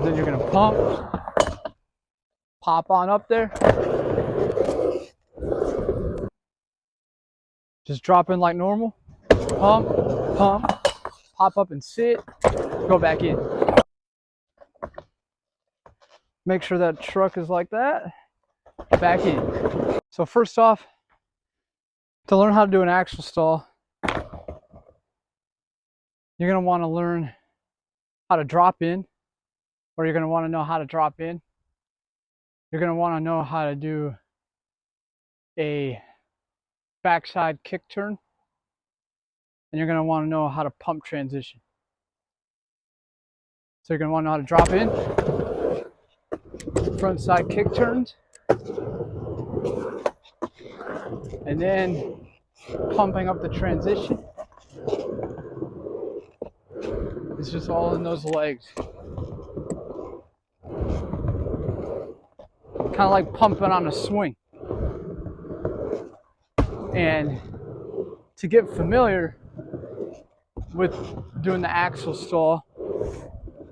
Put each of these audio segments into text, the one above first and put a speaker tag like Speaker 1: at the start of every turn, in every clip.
Speaker 1: Then you're gonna pump, pop on up there, just drop in like normal, pump, pump, pop up and sit, go back in. Make sure that truck is like that, back in. So first off, to learn how to do an axle stall, you're gonna wanna learn how to drop in, or you're gonna wanna know how to drop in. You're gonna wanna know how to do a backside kick turn, and you're gonna wanna know how to pump transition. So you're gonna wanna know how to drop in, front side kick turns, and then pumping up the transition. It's just all in those legs. Kind of like pumping on a swing. And to get familiar with doing the axle stall,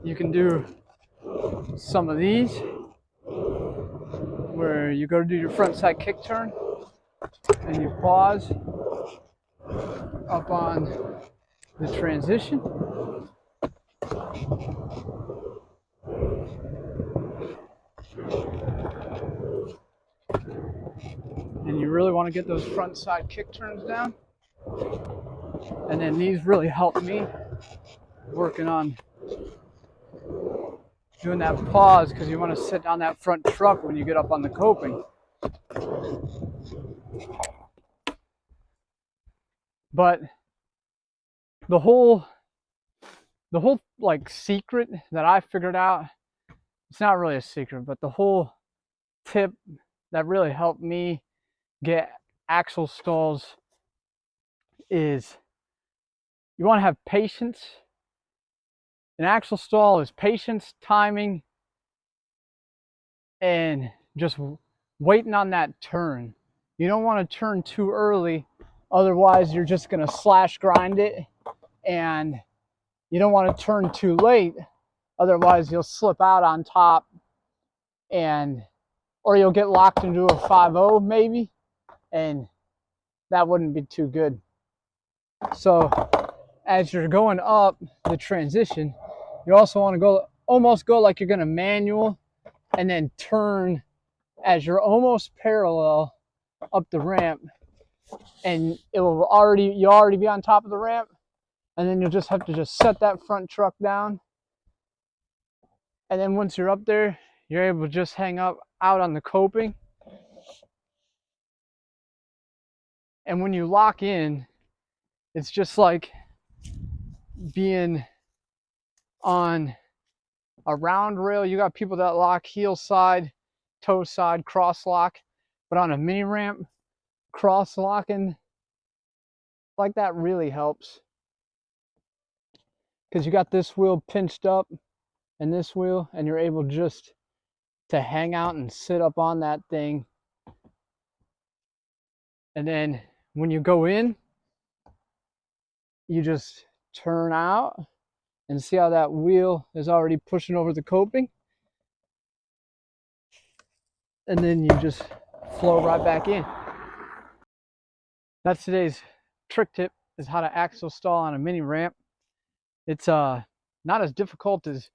Speaker 1: you can do some of these where you go to do your front side kick turn and you pause up on the transition. And you really want to get those front side kick turns down. And then these really help me working on doing that pause, because you want to sit on that front truck when you get up on the coping. But the whole like secret that I figured out, it's not really a secret, but the whole tip that really helped me get axle stalls is you want to have patience. An axle stall is patience, timing, and just waiting on that turn. You don't want to turn too early, otherwise you're just going to slash grind it, and you don't want to turn too late, otherwise you'll slip out on top, and or you'll get locked into a 5-0 maybe, and that wouldn't be too good. So as you're going up the transition, you also want to almost go like you're going to manual, and then turn as you're almost parallel up the ramp, and you'll already be on top of the ramp, and then you'll just have to just set that front truck down, and then once you're up there, you're able to just hang out on the coping. And when you lock in, it's just like being on a round rail. You got people that lock heel side, toe side, cross lock, but on a mini ramp, cross locking like that really helps, because you got this wheel pinched up and this wheel, and you're able just to hang out and sit up on that thing. And then when you go in, you just turn out and see how that wheel is already pushing over the coping, and then you just flow right back in. That's today's trick tip, is how to axle stall on a mini ramp. It's not as difficult as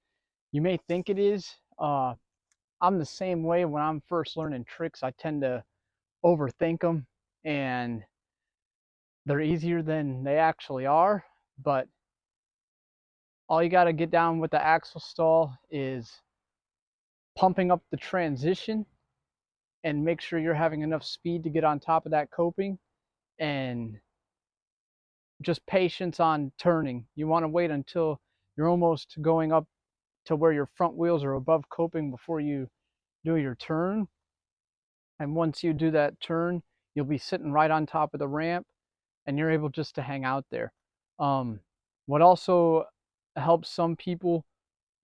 Speaker 1: you may think it is. I'm the same way. When I'm first learning tricks, I tend to overthink them, and they're easier than they actually are. But all you got to get down with the axle stall is pumping up the transition and make sure you're having enough speed to get on top of that coping, and just patience on turning. You want to wait until you're almost going up to where your front wheels are above coping before you do your turn. And once you do that turn, you'll be sitting right on top of the ramp, and you're able just to hang out there. What also helps some people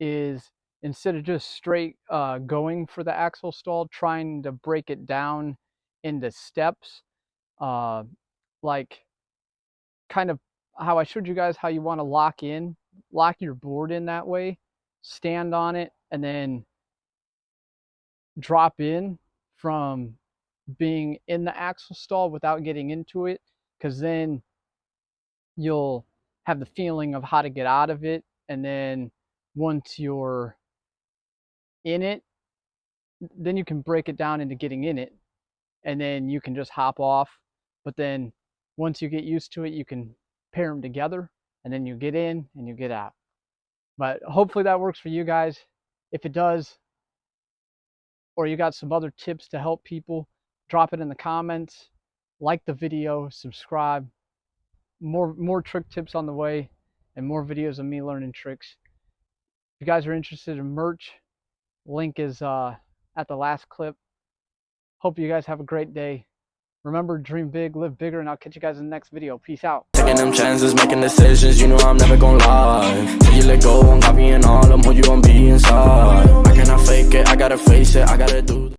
Speaker 1: is, instead of just straight going for the axle stall, trying to break it down into steps, like kind of how I showed you guys how you want to lock your board in that way. Stand on it and then drop in from being in the axle stall without getting into it, because then you'll have the feeling of how to get out of it. And then once you're in it, then you can break it down into getting in it, and then you can just hop off. But then once you get used to it, you can pair them together, and then you get in and you get out. But hopefully that works for you guys. If it does, or you got some other tips to help people, drop it in the comments. Like the video, subscribe. More trick tips on the way, and more videos of me learning tricks. If you guys are interested in merch, link is at the last clip. Hope you guys have a great day. Remember, dream big, live bigger, and I'll catch you guys in the next video. Peace out.
Speaker 2: Taking them chances, making decisions, you know I'm never gonna lie. Till you let go, I'm copying all of who you gon' be inside. I cannot fake it, I gotta face it, I gotta do